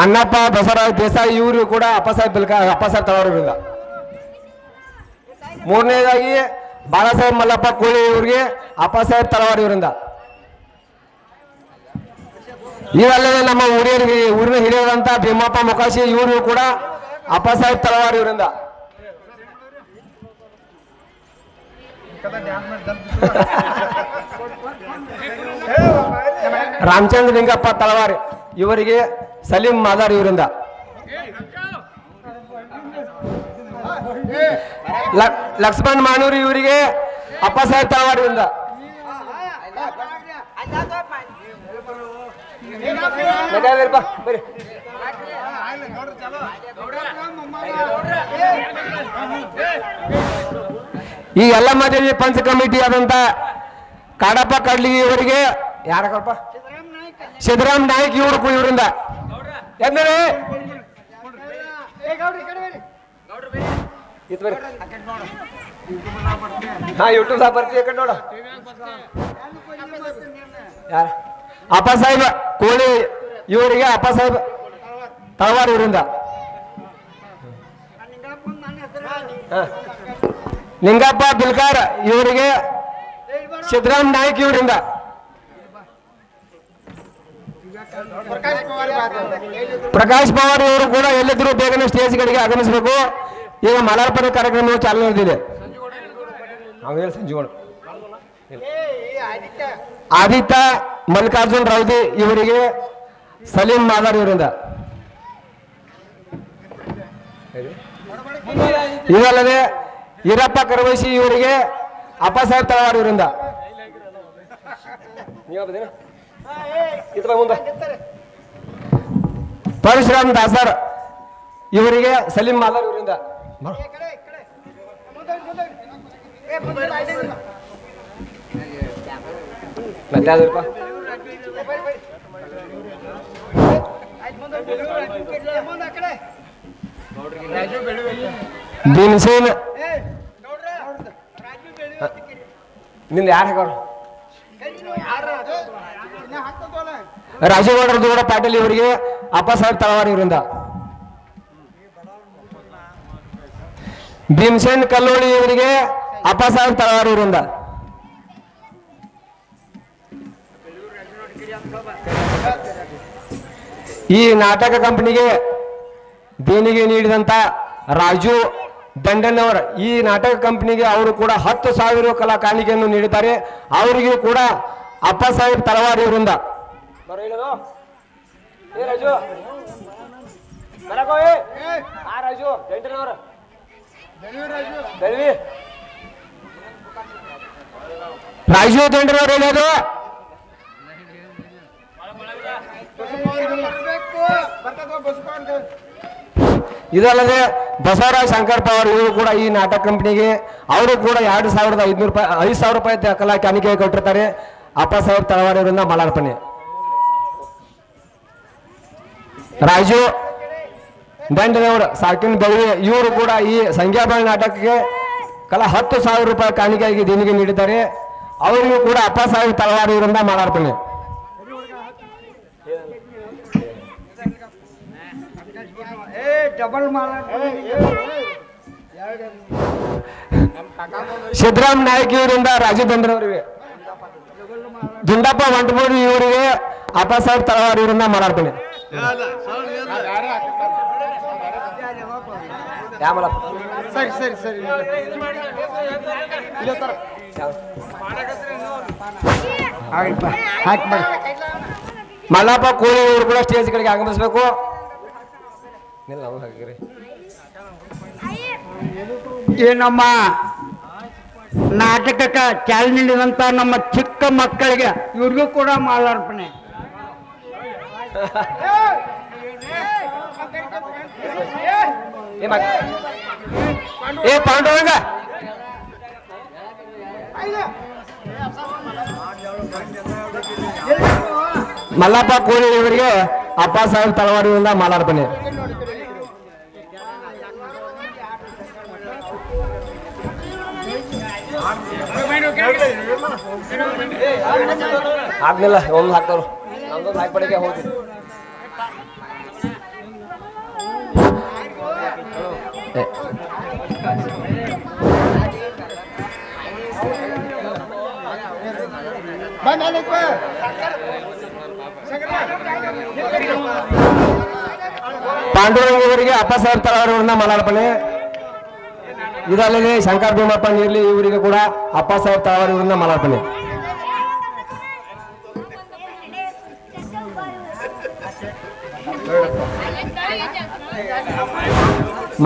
ಅಣ್ಣಪ್ಪ ಬಸವರಾಜ್ ದೇಸಾಯಿ ಇವರು ಕೂಡ ಅಪ್ಪಸಾಹೇಬ್ ತಳವಾರ್ ಇವರಿಂದ. ಮೂರನೇದಾಗಿ ಬಾಳಾಸಾಹೇಬ್ ಮಲ್ಲಪ್ಪ ಕೋಳಿ ಇವರಿಗೆ ಅಪ್ಪಸಾಹೇಬ್ ತಳವಾರ್ ಇವರಿಂದ. ಇವಲ್ಲದೆ ನಮ್ಮ ಊರಿನ ಹಿರಿಯರಂತ ಭೀಮಪ್ಪ ಮೊಕಾಶಿ ಇವರು ಕೂಡ ಅಪ್ಪಸಾಹೇಬ್ ತಳವಾರ್ ಇವರಿಂದ. ರಾಮಚಂದ್ರ ಲಿಂಗಪ್ಪ ತಳವಾರ್ ಇವರಿಗೆ ಸಲೀಂ ಮಾದಾರ್ ಇವರಿಂದ. ಲಕ್ಷ್ಮಣ್ ಮಾನೂರಿ ಇವರಿಗೆ ಅಪ್ಪಸಾಹೇಬ್ ತಳವಾರ್ ಇವರಿಂದ. ಈ ಯಲ್ಲಮ್ಮ ದೇವಿ ಪಂಚ ಕಮಿಟಿ ಆದಂತ ಕಾಡಪ್ಪ ಕಡ್ಲಿ ಇವರಿಗೆ ಯಾರಪ್ಪ ಸಿದ್ದರಾಮ್ ನಾಯ್ಕ ಇವರು ಇವರಿಂದ. ಯೂಟ್ಯೂಬ್ ಬರ್ತೀವಿ ನೋಡ. ಯಾರ ಅಪ್ಪಸಾಹೇಬ್ ಕೋಳಿ ಇವರಿಗೆ ಅಪ್ಪಸಾಹೇಬ್ ತಳವಾರ್ ಇವರಿಂದ. ನಿಂಗಪ್ಪ ಬಿಲ್ಕಾರ್ ಇವರಿಗೆ ಸಿದ್ದರಾಮ್ ನಾಯ್ಕ ಇವರಿಂದ. ಪ್ರಕಾಶ್ ಪವಾರ್ ಇವರು ಕೂಡ ಎಲ್ಲಿದ್ರು ಬೇಗನೆ ಸ್ಟೇಜ್ ಕಡೆಗೆ ಆಗಮಿಸಬೇಕು. ಈಗ ಮಲಾರ್ಪಣೆ ಕಾರ್ಯಕ್ರಮ ಚಾಲನೆ ನಡೆದಿದೆ. ಸಂಜೀವಣ ಆದಿತ್ಯ ಮಲ್ಲಿಕಾರ್ಜುನ್ ರಾವ್ದಿ ಇವರಿಗೆ ಸಲೀಂ ಮಾದಾರ್ ಇವರಿಂದ. ಇವಲ್ಲದೆ ಈರಪ್ಪ ಕರವೈಸಿ ಇವರಿಗೆ ಅಪ್ಪಸಾಹೇಬ್ ತಳವಾರ್ ಇವರಿಂದ. ಪರಶುರಾಮ್ ದಾಸರ್ ಇವರಿಗೆ ಸಲೀಂ ಮಾದಾರ್ ಇವರಿಂದ. ಭೀಮಸೇನ್ ನಿಂದ ಯಾರು ಹಾಕೋರು ರಾಜೇಗೌಡರ ದೂಡ ಪಾಟೀಲ್ ಇವರಿಗೆ ಅಪ್ಪಸಾಹೇಬ್ ತಳವಾರ್ ಇವರಿಂದ. ಭೀಮಸೇನ್ ಕಲ್ಲೋಳಿ ಇವರಿಗೆ ಅಪ್ಪಸಾಹೇಬ್ ತಳವಾರ್ ಇವರಿಂದ. ಈ ನಾಟಕ ಕಂಪನಿಗೆ ದೇಣಿಗೆ ನೀಡಿದಂತ ರಾಜು ದಂಡನವರ್ ಈ ನಾಟಕ ಕಂಪನಿಗೆ ಅವರು ಕೂಡ 10,000 ಕಲಾ ಕಾಣಿಕೆಯನ್ನು ನೀಡಿದ್ದಾರೆ. ಅವರಿಗೂ ಕೂಡ ಅಪ್ಪಸಾಹೇಬ್ ತಳವಾರ್ ಇವರಿಂದ. ರಾಜು ದಂಡನವರ್ ಹೇಳೋದು ಇದಲ್ಲದೆ ಬಸವರಾಜ್ ಶಂಕರ್ ಪವಾರ್ ಇವರು ಕೂಡ ಈ ನಾಟಕ ಕಂಪನಿಗೆ ಅವರು ಕೂಡ 2,500 ರೂಪಾಯಿ ಕಲಾ ಕಾಣಿಕೆ ಕೊಟ್ಟಿರ್ತಾರೆ. ಅಪ್ಪಸಾಹೇಬ್ ತಳವಾರ್ ಇವರಿಂದ ಮಲಾರ್ಪಣೆ. ರಾಜು ದಂಡನವರು ಸಾಕಿನ ಬೆಳವಿ ಇವರು ಕೂಡ ಈ ಸಂಖ್ಯಾಬಾಳ ನಾಟಕಕ್ಕೆ ಕಲಾ 10,000 ರೂಪಾಯಿ ಕಾಣಿಕೆಯಾಗಿ ದೇಣಿಗೆ ನೀಡಿದ್ದಾರೆ. ಅವರಿಗೂ ಕೂಡ ಅಪ್ಪಸಾಹೇಬ್ ತಳವಾರ್ ಇವರಿಂದ ಮಲಾರ್ಪಣೆ. ಸಿದ್ದರಾಮ್ ನಾಯ್ಕ ಇವರಿಂದ ರಾಜು ದಂಡ್ರವರಿಗೆ. ದುಂಡಪ್ಪ ವಂಟಮೂಡಿ ಇವರಿಗೆ ಅಪ್ಪಸಾಹೇಬ್ ತಳವಾರ್ ಇವರಿಂದ ಮಲಾರ್ಪಣೆ. ಮಲ್ಲಪ್ಪ ಕೋಳಿ ಇವರು ಕೂಡ ಸ್ಟೇಜ್ ಕಡೆಗೆ ಆಗಮಿಸಬೇಕು. ಈ ನಮ್ಮ ನಾಟಕಕ್ಕೆ ಚಾಲನೆ ನೀಡಿದಂತ ನಮ್ಮ ಚಿಕ್ಕ ಮಕ್ಕಳಿಗೆ ಇವ್ರಿಗೂ ಕೂಡ ಮಾಲಾರ್ಪಣೆ. ಪಾಂಡುರಂಗ ಮಲ್ಲಪ್ಪ ಕೋಳಿ ಇವರಿಗೆ ಅಪ್ಪಸಾಹೇಬ್ ತಳವಾರ್ ಇವರಿಂದ ಮಾಲಾರ್ಪಣೆ. ಆಗ್ಲಿಲ್ಲ ಒಂದು ಹಾಕ್ತಾರು ನಮ್ದೊಂದು ಹಾಕ್ಪಡಿಕೆ ಹೋಗಿ ಪಾಂಡುರಂಗ ಇವರಿಗೆ ಅಪ್ಪಸಾಹೇಬ್ ತಳವಾರವರನ್ನ ಮಾಲಾರ್ಪಣೆ. ಇದಲ್ಲದೆ ಶಂಕರ್ ಭೀಮಪ್ಪ ನೀರ್ಲಿ ಇವರಿಗೆ ಕೂಡ ಅಪ್ಪಸಾಹೇಬ್ ತಳವಾರ ಇವರನ್ನ ಮಾಲಾರ್ಪಣೆ.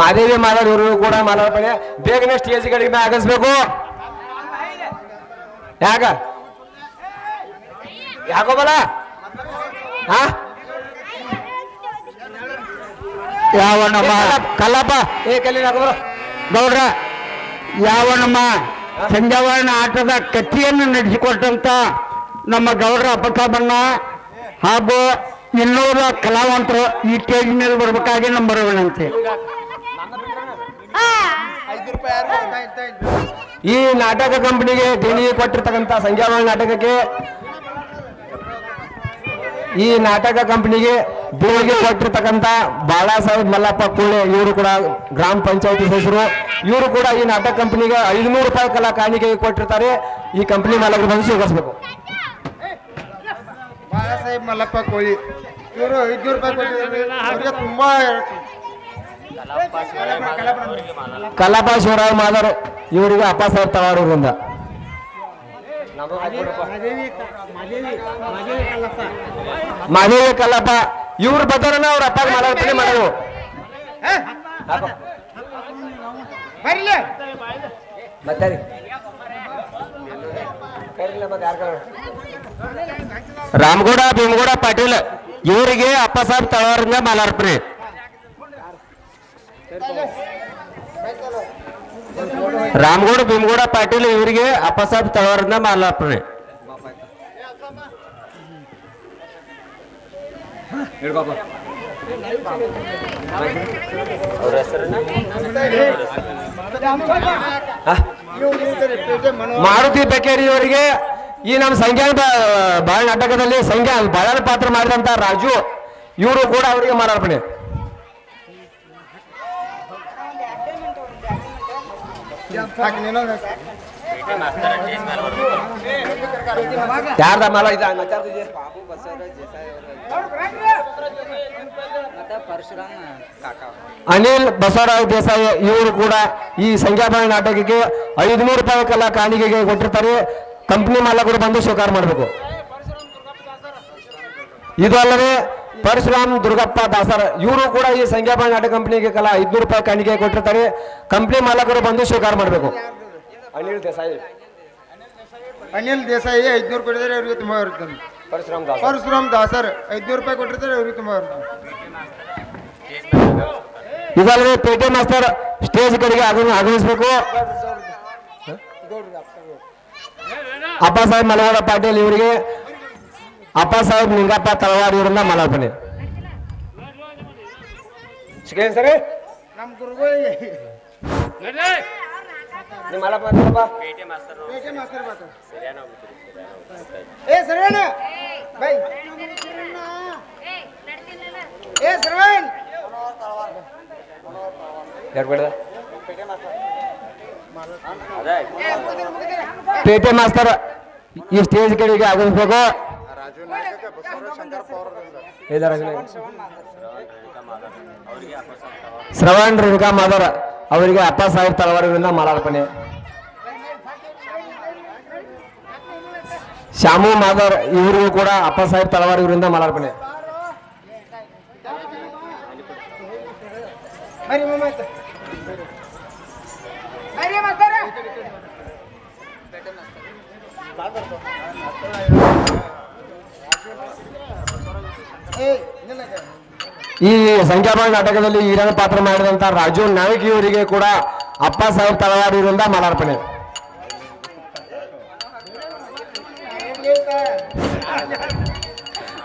ಮಾದೇವಿ ಮಾಲಾರ್ ಇವರಿಗೂ ಕೂಡ ಮಾಲಾರ್ಪಣೆ. ಬೇಗನೆ ಸ್ಟೇಜ್ಗಳಿಗೆ ಆಗಸ್ಬೇಕು. ಯಾಕೋಬಲ್ಲ ಯಾವನಮ್ಮ ಕಲ್ಲಪ್ಪ ಕಲ್ಲಿ ಹಾಕೋಬರ ಗೌಡ್ರ, ಯಾವನಮ್ಮ ಸಂಜಾವರಣ ಆಟದ ಕಥೆಯನ್ನು ನಡೆಸಿಕೊಟ್ಟಂತ ನಮ್ಮ ಗೌಡ್ರ ಅಪ್ಪಸಾಬಣ್ಣ ಹಾಗೂ ಇನ್ನೂರ ಕಲಾವಂತರು ಈ ಸ್ಟೇಜ್ ಮೇಲೆ ಬರ್ಬೇಕಾಗಿ ನಮ್ಮ ವಿನಂತಿ. ಈ ನಾಟಕ ಕಂಪನಿಗೆ ದೇಣಿಗೆ ಕೊಟ್ಟಿರ್ತಕ್ಕಂಥ ಸಂಜಾವರಣ ನಾಟಕಕ್ಕೆ ಈ ನಾಟಕ ಕಂಪನಿಗೆ ದೇಣಿಗೆ ಕೊಟ್ಟಿರ್ತಕ್ಕಂಥ ಬಾಳಾಸಾಹೇಬ್ ಮಲ್ಲಪ್ಪ ಕೂಳೆ ಇವರು ಕೂಡ ಗ್ರಾಮ ಪಂಚಾಯತಿ ಸದಸ್ಯರು. ಇವರು ಕೂಡ ಈ ನಾಟಕ ಕಂಪನಿಗೆ 500 ರೂಪಾಯಿ ಕಲಾ ಕಾಣಿಕೆ ಕೊಟ್ಟಿರ್ತಾರೆ. ಈ ಕಂಪನಿ ಮಾಲಕರು ಬಂದು ಸ್ವೀಕರಿಸಬೇಕು. ಬಾಳಾಸಾಹೇಬ್ ಮಲ್ಲಪ್ಪ ಕೋಳಿ ಇವರು 500 ರೂಪಾಯಿ ಕೊಟ್ಟಿದ್ದಾರೆ. ತುಂಬಾ ಕಲ್ಲಪ್ಪ ಶಿವರಾವ್ ಮಾದರ್ ಇವರಿಗೆ ಅಪ್ಪಸಾಹೇಬ್ ತಳವಾರೂರಿಂದ ಮಾದೇವಿ ಕಲ್ಲಪ್ಪ ಇವ್ರು ಬರ್ತಾರನ ಅವ್ರ ಅಪ್ಪ ಮಾಲಾರ್ಪಣೆ ಮಾಡೋದು. ಮತ್ತೆ ರಾಮಗೌಡ ಭೀಮಗೌಡ ಪಾಟೀಲ್ ಇವರಿಗೆ ಅಪ್ಪಸಾಹೇಬ್ ತಳವಾರರಿಂದ ಮಾಲಾರ್ಪಣೆ. ರಾಮಗೌಡ ಭೀಮಗೌಡ ಪಾಟೀಲ್ ಇವರಿಗೆ ಅಪ್ಪಸಾಹೇಬ್ ತಳವಾರದಿಂದ ಮಾಲಾರ್ಪಣೆ. ಮಾರುತಿ ಬೆಕ್ಕೇರಿ ಅವರಿಗೆ ಈ ನಮ್ಮ ಸಂಜ್ಞಾನ ಬಾಳ ನಾಟಕದಲ್ಲಿ ಬಾಳನ ಪಾತ್ರ ಮಾಡಿದಂತ ರಾಜು ಇವರು ಕೂಡ ಅವರಿಗೆ ಮಾಲಾರ್ಪಣೆ. ಯಾರ್ದ ಮಾಲ ಇದೆ ಅನಿಲ್ ಬಸವರಾವ್ ದೇಸಾಯಿ ಇವರು ಕೂಡ ಈ ಸಂಖ್ಯಾಬಾಳ ನಾಟಕಕ್ಕೆ 500 ರೂಪಾಯಿ ಕಲಾ ಕಾಣಿಕೆಗೆ ಕೊಟ್ಟಿರ್ತಾರೆ. ಕಂಪನಿ ಮಾಲಕರು ಬಂದು ಸ್ವೀಕಾರ ಮಾಡಬೇಕು. ಇದು ಅಲ್ಲದೆ ಪರಶುರಾಮ್ ದುರ್ಗಪ್ಪ ದಾಸರ್ ಇವರು ಕೂಡ ಈ ಸಂಖ್ಯಾಬಾಳ ನಾಟಕ ಕಂಪನಿಗೆ 500 ರೂಪಾಯಿ ಕಾಣಿಕೆ ಕೊಟ್ಟಿರ್ತಾರೆ. ಕಂಪನಿ ಮಾಲಕರು ಬಂದು ಸ್ವೀಕಾರ ಮಾಡಬೇಕು. ಅನಿಲ್ ದೇಸಾಯಿ 500 ಕೊಟ್ಟಿದ್ದಾರೆ. ಅವ್ರಿಗೆ ತುಂಬಾ ಇರುತ್ತೆ. ಪರಶುರಾಮ್ ದಾಸರ್ 500 ರೂಪಾಯಿ ಕೊಟ್ಟಿರ್ತಾರೆ. ಅವ್ರಿಗೆ ತುಂಬಾ ಇರುತ್ತೆ. ಇದಲ್ಲದೆ ಪೇಟೆ ಮಾಸ್ತರ್ ಸ್ಟೇಜ್ ಕಡೆಗೆ ಆಗಮಿಸಬೇಕು. ಅಪ್ಪಸಾಹೇಬ್ ಮಲಗೌಡ ಪಾಟೀಲ್ ಇವರಿಗೆ ಅಪ್ಪಸಾಹೇಬ್ ನಿಂಗಪ್ಪ ತಳವಾರ ಇವರಿಂದ ಮಾಲಾರ್ಪಣೆ. ಸರಿ ನಮ್ಮ ಗುರುಗಳಿಗೆ ಶ್ರವಣ ಬೈ ಶ್ರವಣ್ ಪೇಟೆ ಮಾಸ್ತರ್ ಈ ಸ್ಟೇಜ್ ಕಡೆಗೆ ಆಗಮಿಸಬೇಕು. ಶ್ರವಣ್ ರೇಣುಕಾ ಮಾದರ್ ಅವರಿಗೆ ಅಪ್ಪಸಾಹೇಬ್ ತಳವಾರರಿಂದ ಮಾಲಾರ್ಪಣೆ. ಶ್ಯಾಮು ಮಾದರ್ ಇವರಿಗೂ ಕೂಡ ಅಪ್ಪಸಾಹೇಬ್ ತಳವಾರ ಇವರಿಂದ ಮಾಲಾರ್ಪಣೆ. ಈ ಸಂಖ್ಯಾಬಾಳ ನಾಟಕದಲ್ಲಿ ಹಿರಿಯ ಪಾತ್ರ ಮಾಡಿದಂತ ರಾಜು ನಾಯಕ್ ಇವರಿಗೆ ಕೂಡ ಅಪ್ಪಸಾಹೇಬ್ ತಳವಾರ ಇವರಿಂದ ಮಾಲಾರ್ಪಣೆ.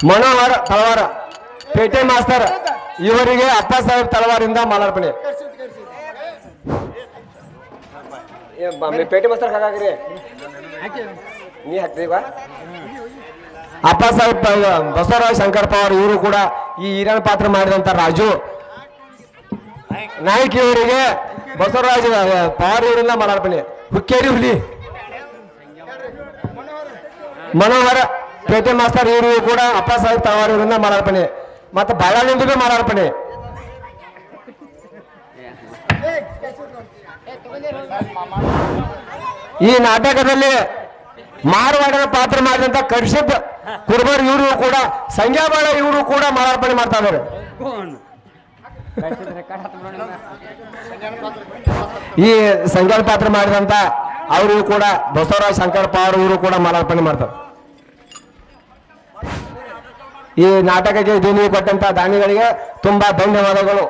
ಮನೋಹರ್ ತಳವಾರ ಪೇಟೆ ಮಾಸ್ತರ್ ಇವರಿಗೆ ಅಪ್ಪಸಾಹೇಬ್ ತಳವಾರಿಂದ ಮಾಲಾರ್ಪಣೆ. ಪೇಟೆ ಮಾಸ್ತರ್ ಹಾಗಾಗ್ರಿ ನೀ ಹಾಕ್ತೀವ ಅಪ್ಪ ಸಾಹೇಬ್ ಬಸವರಾಜ ಶಂಕರಪ್ಪ ಅವರು ಇವರು ಕೂಡ ಈ ಹಿರಿಯನ ಪಾತ್ರ ಮಾಡಿದಂತ ರಾಜು ನಾಯ್ಕ ಇವರಿಗೆ ಬಸವರಾಜ ಪವಾರ್ ಇವರಿಂದ ಮಾಡಾರ್ಪಣೆ. ಹುಕ್ಕೇರಿ ಹುಲಿ ಮನೋಹರ ಪೇಟೆ ಮಾಸ್ತರ್ ಇವರಿಗೂ ಕೂಡ ಅಪ್ಪ ಸಾಹೇಬ್ ತಳವಾರ್ ಇವರಿಂದ ಮಾಡಾರ್ಪಣೆ. ಮತ್ತೆ ಬಳ್ಳಾಳಿಂದ ಮಾಡಾರ್ಪಣೆ. ಈ ನಾಟಕದಲ್ಲಿ ಮಾರವಾಡನ ಪಾತ್ರ ಮಾಡಿದಂತ ಕರ್ಷಿಪ್ ಕುರ್ಬರ್ ಇವರು ಕೂಡ ಸಂಖ್ಯಾಬಾಳ ಇವರು ಕೂಡ ಮಾಲಾರ್ಪಣೆ ಮಾಡ್ತಾ ಇದ್ದಾರೆ. ಈ ಸಂಖ್ಯಾಳ ಪಾತ್ರ ಮಾಡಿದಂತ ಅವರು ಕೂಡ ಬಸವರಾಜ ಶಂಕರಪ್ಪ ಅವರು ಇವರು ಕೂಡ ಮಾಲಾರ್ಪಣೆ ಮಾಡ್ತಾರೆ. ಈ ನಾಟಕಕ್ಕೆ ದೇಣಿಗೆ ಕೊಟ್ಟಂತ ದಾನಿಗಳಿಗೆ ತುಂಬಾ ಧನ್ಯವಾದಗಳು.